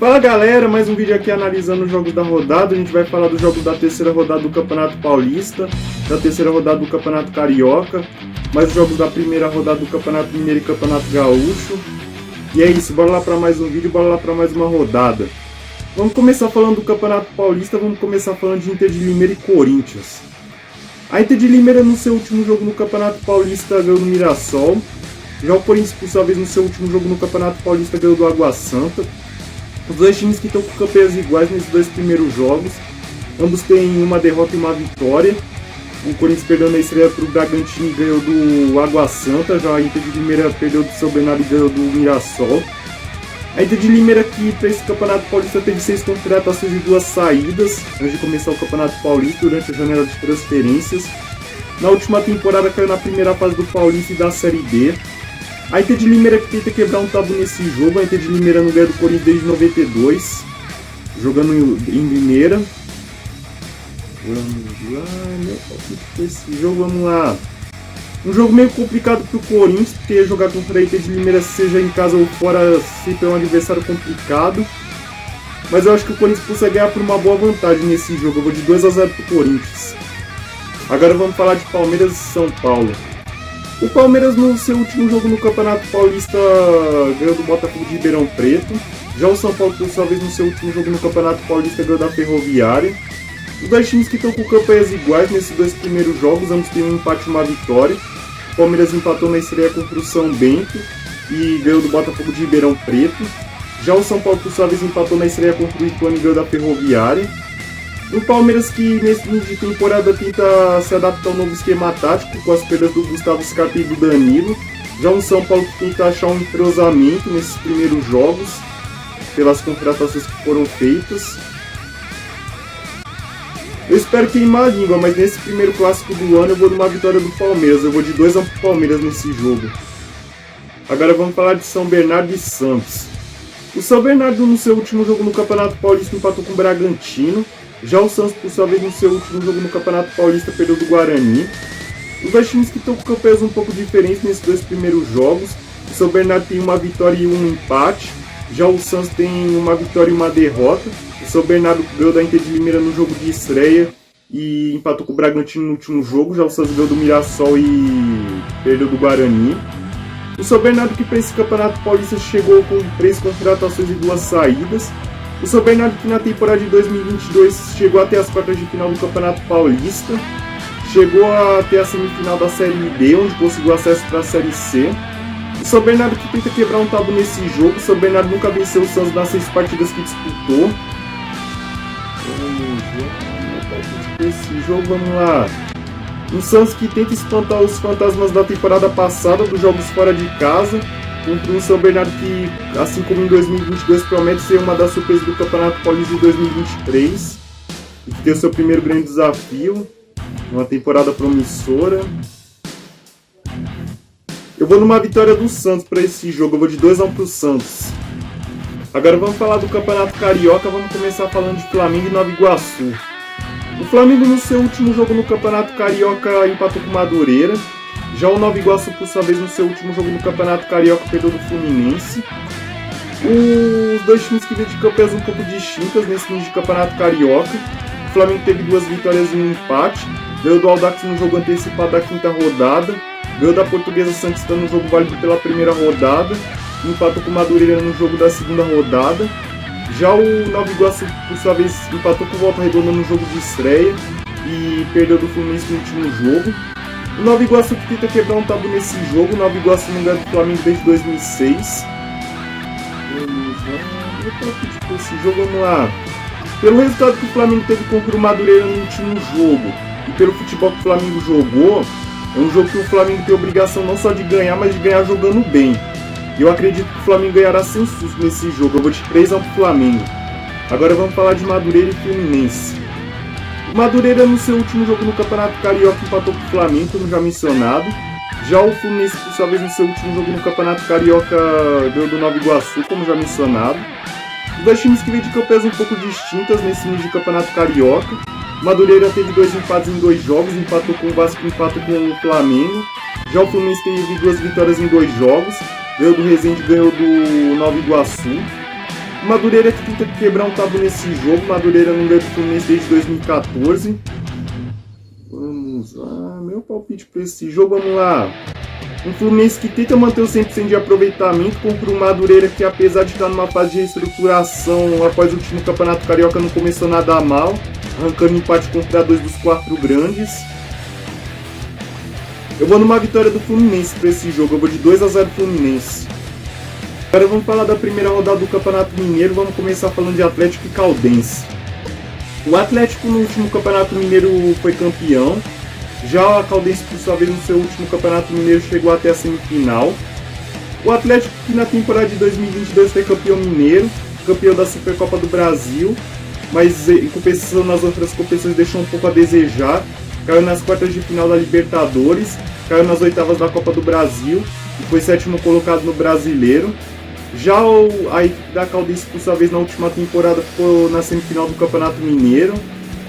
Fala galera, mais um vídeo aqui analisando os jogos da rodada. A gente vai falar dos jogos da terceira rodada do Campeonato Paulista, da terceira rodada do Campeonato Carioca, mais os jogos da primeira rodada do Campeonato Mineiro e Campeonato Gaúcho. E é isso, bora lá para mais um vídeo, bora lá para mais uma rodada. Vamos começar falando do Campeonato Paulista, vamos começar falando de Inter de Limeira e Corinthians. A Inter de Limeira no seu último jogo no Campeonato Paulista ganhou no Mirassol. Já o Corinthians, por sua vez, no seu último jogo no Campeonato Paulista ganhou do Água Santa. Os dois times que estão com campanhas iguais nesses dois primeiros jogos. Ambos têm uma derrota e uma vitória. O Corinthians perdeu na estreia para o Bragantino e ganhou do Água Santa. Já a Inter de Limeira perdeu do São Bernardo e ganhou do Mirassol. A Inter de Limeira, que para esse Campeonato Paulista teve 6 contratações e 2 saídas antes de começar o Campeonato Paulista durante a janela de transferências. Na última temporada caiu na primeira fase do Paulista e da Série B. A Inter de Limeira que tenta quebrar um tabu nesse jogo. A Inter de Limeira não ganha do Corinthians desde 92, jogando em Limeira. Vamos lá, meu palpite pra esse jogo, vamos lá. Um jogo meio complicado pro Corinthians, porque jogar contra a Inter de Limeira, seja em casa ou fora, sempre é um adversário complicado. Mas eu acho que o Corinthians consegue ganhar por uma boa vantagem nesse jogo. Eu vou de 2-0 pro Corinthians. Agora vamos falar de Palmeiras e São Paulo. O Palmeiras no seu último jogo no Campeonato Paulista ganhou do Botafogo de Ribeirão Preto. Já o São Paulo, por sua vez, no seu último jogo no Campeonato Paulista ganhou da Ferroviária. Os dois times que estão com campanhas iguais nesses dois primeiros jogos, ambos têm um empate e uma vitória. O Palmeiras empatou na estreia contra o São Bento e ganhou do Botafogo de Ribeirão Preto. Já o São Paulo, por sua vez, empatou na estreia contra o Ituano e ganhou da Ferroviária. O Palmeiras, que nesse início de temporada tenta se adaptar ao novo esquema tático com as perdas do Gustavo Scarpa e do Danilo. Já o São Paulo que tenta achar um entrosamento nesses primeiros jogos pelas contratações que foram feitas. Eu espero queimar a língua, mas nesse primeiro clássico do ano eu vou numa vitória do Palmeiras. Eu vou de 2-1 pro Palmeiras nesse jogo. Agora vamos falar de São Bernardo e Santos. O São Bernardo no seu último jogo no Campeonato Paulista empatou com o Bragantino. Já o Santos, por sua vez, no seu último jogo no Campeonato Paulista, perdeu do Guarani. Os dois times que estão com campanhas um pouco diferentes nesses dois primeiros jogos. O São Bernardo tem uma vitória e um empate. Já o Santos tem uma vitória e uma derrota. O São Bernardo ganhou da Inter de Limeira no jogo de estreia e empatou com o Bragantino no último jogo. Já o Santos ganhou do Mirassol e perdeu do Guarani. O São Bernardo, que para esse Campeonato Paulista chegou com 3 contratações e 2 saídas. O São Bernardo, que na temporada de 2022 chegou até as quartas de final do Campeonato Paulista, chegou até a semifinal da Série B, onde conseguiu acesso para a Série C. O São Bernardo que tenta quebrar um tabu nesse jogo. O São Bernardo nunca venceu o Santos nas 6 partidas que disputou. Esse jogo, vamos lá. Um Santos que tenta espantar os fantasmas da temporada passada, dos jogos fora de casa, contra um São Bernardo que, assim como em 2022, promete ser uma das surpresas do Campeonato Paulista de 2023 e que tem o seu primeiro grande desafio, uma temporada promissora. Eu vou numa vitória do Santos para esse jogo, eu vou de 2-1 pro Santos. Agora vamos falar do Campeonato Carioca, vamos começar falando de Flamengo e Nova Iguaçu. O Flamengo no seu último jogo no Campeonato Carioca empatou com o Madureira. Já o Nova Iguaçu, por sua vez, no seu último jogo no Campeonato Carioca, perdeu do Fluminense. Os dois times que vêm de campanhas um pouco distintas nesse início de Campeonato Carioca. O Flamengo teve 2 vitórias e um empate. Ganhou do Audax no jogo antecipado da 5ª rodada. Ganhou da Portuguesa Santista no jogo válido pela primeira rodada. Empatou com o Madureira no jogo da 2ª rodada. Já o Nova Iguaçu, por sua vez, empatou com o Volta Redonda no jogo de estreia e perdeu do Fluminense no último jogo. O Nova Iguaçu que tenta quebrar um tabu nesse jogo. O Nova Iguaçu não ganha do Flamengo desde 2006. Esse jogo, vamos lá. Pelo resultado que o Flamengo teve contra o Madureira no último jogo e pelo futebol que o Flamengo jogou, é um jogo que o Flamengo tem obrigação não só de ganhar, mas de ganhar jogando bem. E eu acredito que o Flamengo ganhará sem susto nesse jogo. Eu vou de 3-1 pro Flamengo. Agora vamos falar de Madureira e Fluminense. O Madureira, no seu último jogo no Campeonato Carioca, empatou com o Flamengo, como já mencionado. Já o Fluminense, por sua vez, no seu último jogo no Campeonato Carioca, ganhou do Nova Iguaçu, como já mencionado. Os dois times que vêm de campanhas um pouco distintas nesse início de Campeonato Carioca. O Madureira teve 2 empates em 2 jogos, empatou com o Vasco e empatou com o Flamengo. Já o Fluminense teve 2 vitórias em 2 jogos. Ganhou do Resende, ganhou do Nova Iguaçu. O Madureira que tenta quebrar um tabu nesse jogo. Madureira não ganha do Fluminense desde 2014. Vamos lá, meu palpite para esse jogo, vamos lá. Um Fluminense que tenta manter o 100% de aproveitamento contra um Madureira que, apesar de estar numa fase de reestruturação após o último Campeonato Carioca, não começou nada mal, arrancando empate contra dois dos 4 grandes. Eu vou numa vitória do Fluminense para esse jogo, eu vou de 2-0 Fluminense. Agora vamos falar da primeira rodada do Campeonato Mineiro, vamos começar falando de Atlético e Caldense. O Atlético no último Campeonato Mineiro foi campeão, já a Caldense por sua vez no seu último Campeonato Mineiro chegou até a semifinal. O Atlético que na temporada de 2022 foi campeão mineiro, campeão da Supercopa do Brasil, mas em compensação nas outras competições deixou um pouco a desejar, caiu nas quartas de final da Libertadores, caiu nas oitavas da Copa do Brasil e foi 7º colocado no Brasileiro. Já a equipe da Caldense, por sua vez, na última temporada ficou na semifinal do Campeonato Mineiro,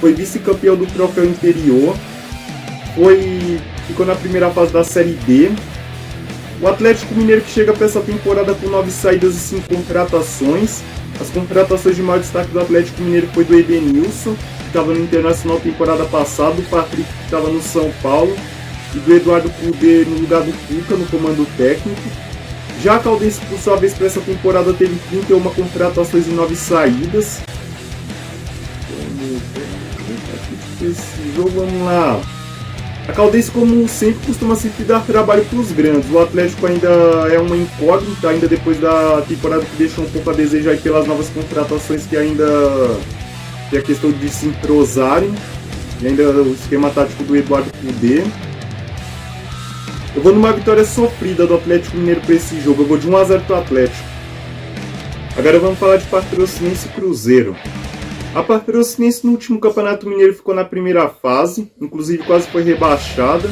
foi vice-campeão do Troféu Interior, ficou na primeira fase da Série D. O Atlético Mineiro que chega para essa temporada com 9 saídas e 5 contratações. As contratações de maior destaque do Atlético Mineiro foi do Edenilson, que estava no Internacional temporada passada, do Patrick, que estava no São Paulo, e do Eduardo Cudê no lugar do Cuca, no comando técnico. Já a Caldense, por sua vez, para essa temporada teve 31 contratações e 9 saídas. Esse jogo, vamos lá. A Caldense, como sempre, costuma sempre dar trabalho para os grandes. O Atlético ainda é uma incógnita, ainda depois da temporada que deixou um pouco a desejar e pelas novas contratações que ainda tem a questão de se entrosarem. E ainda o esquema tático do Eduardo Cudê. Eu vou numa vitória sofrida do Atlético Mineiro para esse jogo. Eu vou de 1-0 para o Atlético. Agora vamos falar de Patrocinense e Cruzeiro. A Patrocinense no último Campeonato Mineiro ficou na primeira fase, inclusive quase foi rebaixada.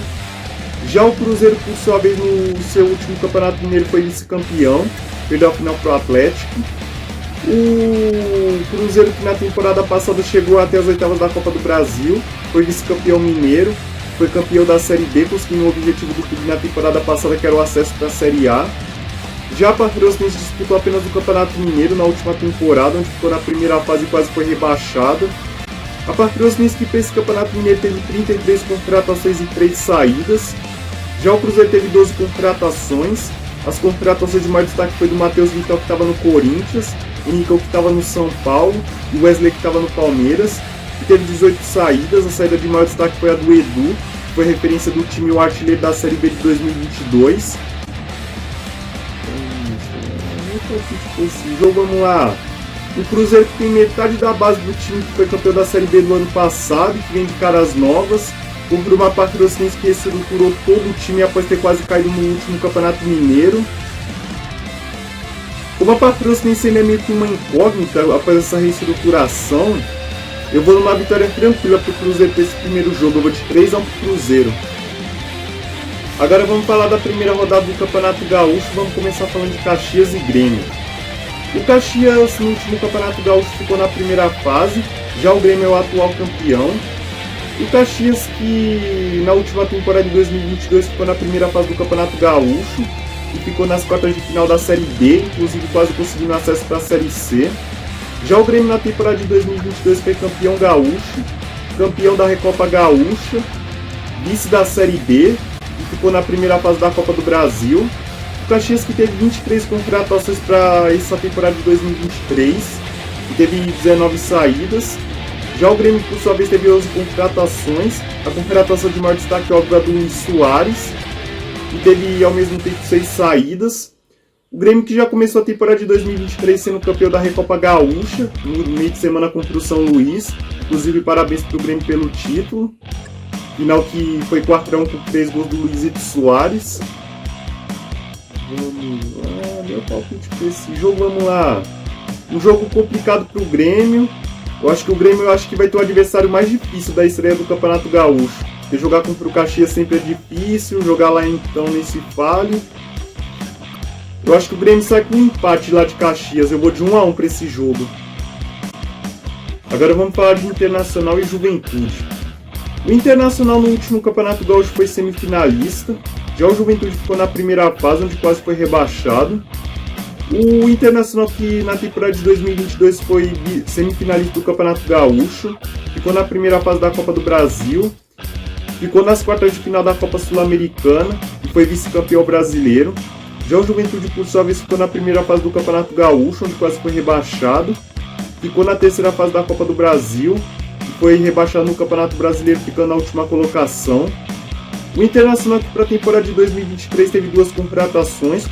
Já o Cruzeiro, por sua vez, no seu último Campeonato Mineiro foi vice-campeão, perdeu a final para o Atlético. O Cruzeiro que na temporada passada chegou até as oitavas da Copa do Brasil, foi vice-campeão mineiro, foi campeão da Série B, conseguindo o objetivo do clube na temporada passada, que era o acesso para a Série A. Já a Patrocinense disputou apenas o Campeonato Mineiro na última temporada, onde ficou na primeira fase e quase foi rebaixada. A Patrocinense que fez esse Campeonato Mineiro teve 33 contratações e 3 saídas. Já o Cruzeiro teve 12 contratações. As contratações de maior destaque foi do Matheus Vital, que estava no Corinthians, o Nicão, que estava no São Paulo, e o Wesley, que estava no Palmeiras, que teve 18 saídas. A saída de maior destaque foi a do Edu, que foi referência do time o artilheiro da Série B de 2022. Esse jogo, vamos lá. O Cruzeiro que tem metade da base do time que foi campeão da Série B do ano passado, que vem de caras novas, contra uma Patrocinense que reestruturou todo o time após ter quase caído no último Campeonato Mineiro. Como a Patrocinense ainda é meio que uma incógnita após essa reestruturação, eu vou numa vitória tranquila para o Cruzeiro para esse primeiro jogo. Eu vou de 3-1 para o Cruzeiro. Agora vamos falar da primeira rodada do Campeonato Gaúcho. Vamos começar falando de Caxias e Grêmio. O Caxias no último Campeonato Gaúcho ficou na primeira fase, já o Grêmio é o atual campeão. O Caxias que na última temporada de 2022 ficou na primeira fase do Campeonato Gaúcho e ficou nas quartas de final da Série D, inclusive quase conseguindo acesso para a Série C. Já o Grêmio na temporada de 2022 foi campeão gaúcho, campeão da Recopa Gaúcha, vice da Série B e ficou na primeira fase da Copa do Brasil. O Caxias que teve 23 contratações para essa temporada de 2023 e teve 19 saídas. Já o Grêmio, por sua vez, teve 11 contratações. A contratação de maior destaque, óbvio, é do Luiz Soares, e teve ao mesmo tempo 6 saídas. O Grêmio que já começou a temporada de 2023 sendo campeão da Recopa Gaúcha, no meio de semana contra o São Luís. Inclusive, parabéns para o Grêmio pelo título. Final que foi 4-1 com 3 gols do Luizito Soares. Vamos lá, meu palpite para esse jogo, vamos lá. Um jogo complicado para o Grêmio. Eu acho que o Grêmio vai ter o adversário mais difícil da estreia do Campeonato Gaúcho. Porque jogar contra o Caxias sempre é difícil, jogar lá então nesse falho. Eu acho que o Grêmio sai com um empate lá de Caxias. Eu vou de 1-1 para esse jogo. Agora vamos falar de Internacional e Juventude. O Internacional no último Campeonato Gaúcho foi semifinalista. Já o Juventude ficou na primeira fase, onde quase foi rebaixado. O Internacional, que na temporada de 2022 foi semifinalista do Campeonato Gaúcho, ficou na primeira fase da Copa do Brasil, ficou nas quartas de final da Copa Sul-Americana e foi vice-campeão brasileiro. Já o Juventude, por sua vez, ficou na primeira fase do Campeonato Gaúcho, onde quase foi rebaixado, ficou na terceira fase da Copa do Brasil e foi rebaixado no Campeonato Brasileiro, ficando na última colocação. O Internacional, que para a temporada de 2023 teve duas contratações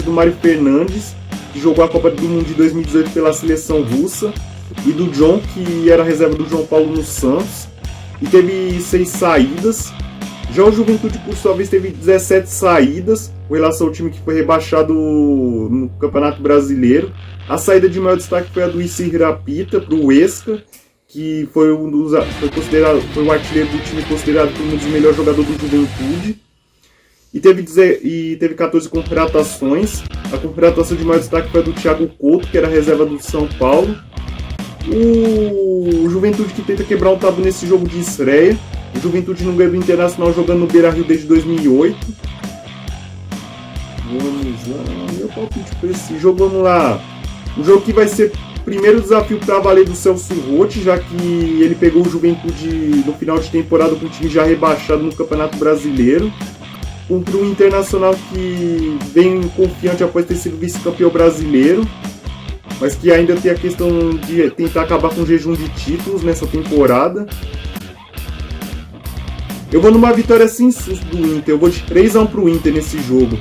do Mário Fernandes, que jogou a Copa do Mundo de 2018 pela seleção russa, e do John, que era reserva do João Paulo no Santos, e teve 6 saídas. Já o Juventude, por sua vez, teve 17 saídas, com relação ao time que foi rebaixado no Campeonato Brasileiro. A saída de maior destaque foi a do Issy Hirapita para o Huesca, que foi foi o artilheiro do time, considerado como um dos melhores jogadores do Juventude. E teve 14 contratações. A contratação de maior destaque foi a do Thiago Couto, que era reserva do São Paulo. O Juventude, que tenta quebrar um tabu nesse jogo de estreia. O Juventude não ganha do Internacional jogando no Beira-Rio desde 2008. Vamos lá, meu palpite para esse jogo, vamos lá. Um jogo que vai ser primeiro desafio para valer do Celso Roth, já que ele pegou o Juventude no final de temporada com o time já rebaixado no Campeonato Brasileiro, contra um Internacional que vem confiante após ter sido vice-campeão brasileiro, mas que ainda tem a questão de tentar acabar com o jejum de títulos nessa temporada. Eu vou numa vitória sem susto do Inter, eu vou de 3-1 pro Inter nesse jogo.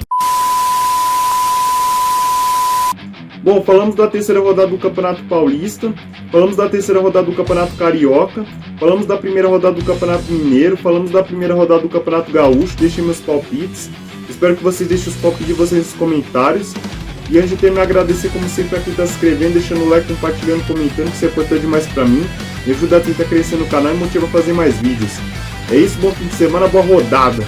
Bom, falamos da terceira rodada do Campeonato Paulista, falamos da terceira rodada do Campeonato Carioca, falamos da primeira rodada do Campeonato Mineiro, falamos da primeira rodada do Campeonato Gaúcho. Deixem meus palpites, espero que vocês deixem os palpites de vocês nos comentários. E antes de terminar, agradecer como sempre a quem está se inscrevendo, deixando o like, compartilhando, comentando, que isso é importante demais para mim, me ajuda a tentar crescer no canal e motiva a fazer mais vídeos. É isso, bom fim de semana, boa rodada!